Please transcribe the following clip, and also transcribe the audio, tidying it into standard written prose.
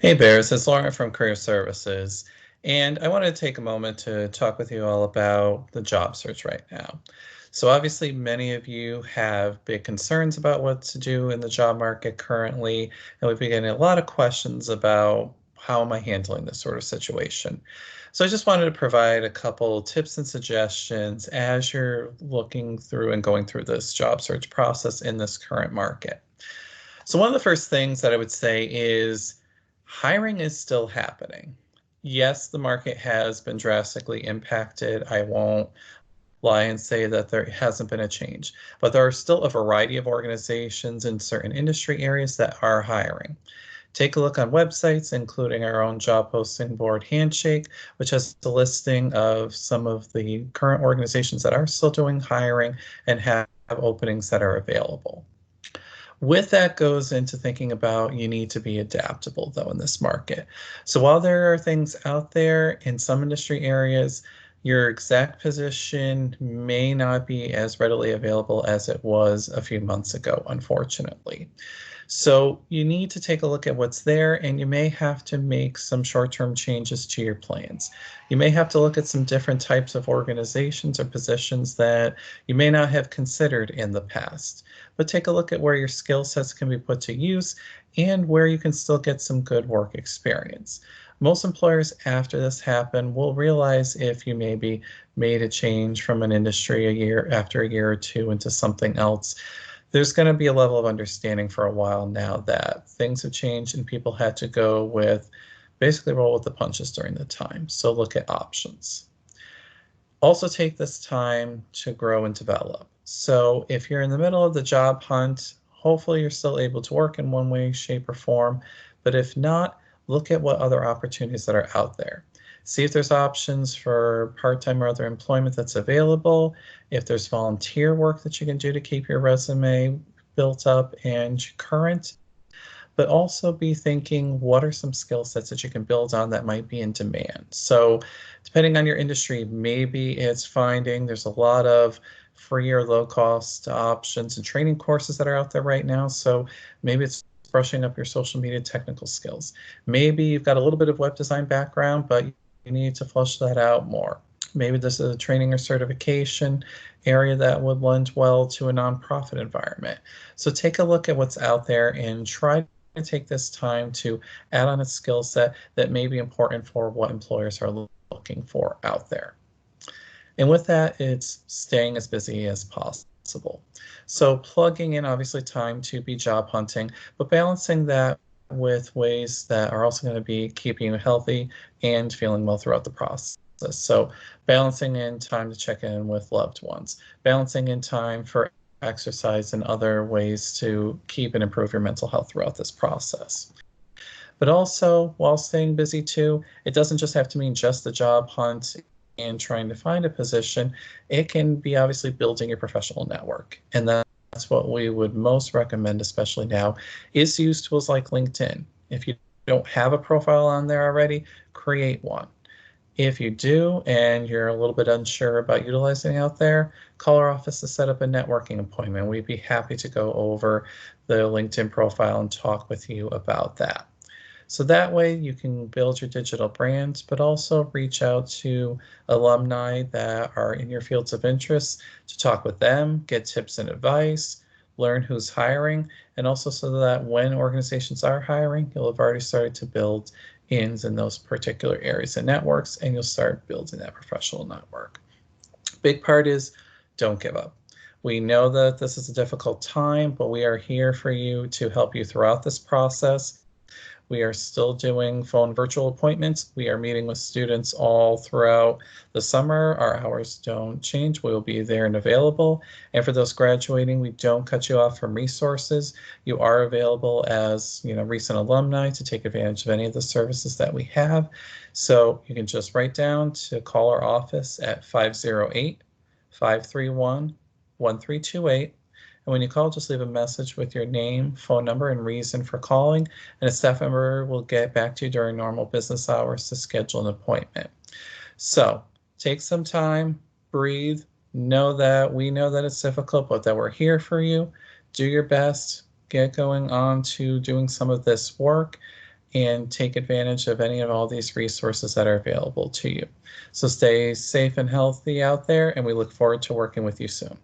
Hey Bears, it's Lauren from Career Services, and I wanted to take a moment to talk with you all about the job search right now. So obviously many of you have big concerns about what to do in the job market currently, and we've been getting a lot of questions about how am I handling this sort of situation. So I just wanted to provide a couple tips and suggestions as you're looking through and going through this job search process in this current market. So one of the first things that I would say is hiring is still happening. Yes, the market has been drastically impacted. I won't lie and say that there hasn't been a change, but there are still a variety of organizations in certain industry areas that are hiring. Take a look on websites, including our own job posting board Handshake, which has a listing of some of the current organizations that are still doing hiring and have openings that are available. With that goes into thinking about you need to be adaptable though in this market. So while there are things out there in some industry areas, your exact position may not be as readily available as it was a few months ago, unfortunately. So you need to take a look at what's there, and you may have to make some short-term changes to your plans. You may have to look at some different types of organizations or positions that you may not have considered in the past. But take a look at where your skill sets can be put to use and where you can still get some good work experience. Most employers after this happen will realize if you maybe made a change from an industry after a year or two into something else. There's going to be a level of understanding for a while now that things have changed and people had to go with basically roll with the punches during the time. So look at options. Also take this time to grow and develop. So if you're in the middle of the job hunt, hopefully you're still able to work in one way, shape, or form. But if not, look at what other opportunities that are out there. See if there's options for part-time or other employment that's available, if there's volunteer work that you can do to keep your resume built up and current, but also be thinking what are some skill sets that you can build on that might be in demand. So depending on your industry, maybe it's finding there's a lot of free or low cost options and training courses that are out there right now. So maybe it's brushing up your social media technical skills. Maybe you've got a little bit of web design background, but you need to flush that out more. Maybe this is a training or certification area that would lend well to a nonprofit environment. So take a look at what's out there and try to take this time to add on a skill set that may be important for what employers are looking for out there. And with that, it's staying as busy as possible. So plugging in obviously time to be job hunting, but balancing that with ways that are also going to be keeping you healthy and feeling well throughout the process. So balancing in time to check in with loved ones, balancing in time for exercise and other ways to keep and improve your mental health throughout this process. But also, while staying busy too, it doesn't just have to mean just the job hunt and trying to find a position. It can be obviously building your professional network. And that's what we would most recommend, especially now, is use tools like LinkedIn. If you don't have a profile on there already, create one. If you do and you're a little bit unsure about utilizing it out there, call our office to set up a networking appointment. We'd be happy to go over the LinkedIn profile and talk with you about that. So that way you can build your digital brand, but also reach out to alumni that are in your fields of interest to talk with them, get tips and advice, learn who's hiring, and also so that when organizations are hiring, you'll have already started to build in those particular areas and networks, and you'll start building that professional network. Big part is don't give up. We know that this is a difficult time, but we are here for you to help you throughout this process. We are still doing phone virtual appointments. We are meeting with students all throughout the summer. Our hours don't change. We'll be there and available. And for those graduating, we don't cut you off from resources. You are available as recent alumni to take advantage of any of the services that we have. So you can just write down to call our office at 508-531-1328. And when you call, just leave a message with your name, phone number, and reason for calling, and a staff member will get back to you during normal business hours to schedule an appointment. So take some time, breathe, know that we know that it's difficult, but that we're here for you. Do your best, get going on to doing some of this work, and take advantage of any of all these resources that are available to you. So stay safe and healthy out there, and we look forward to working with you soon.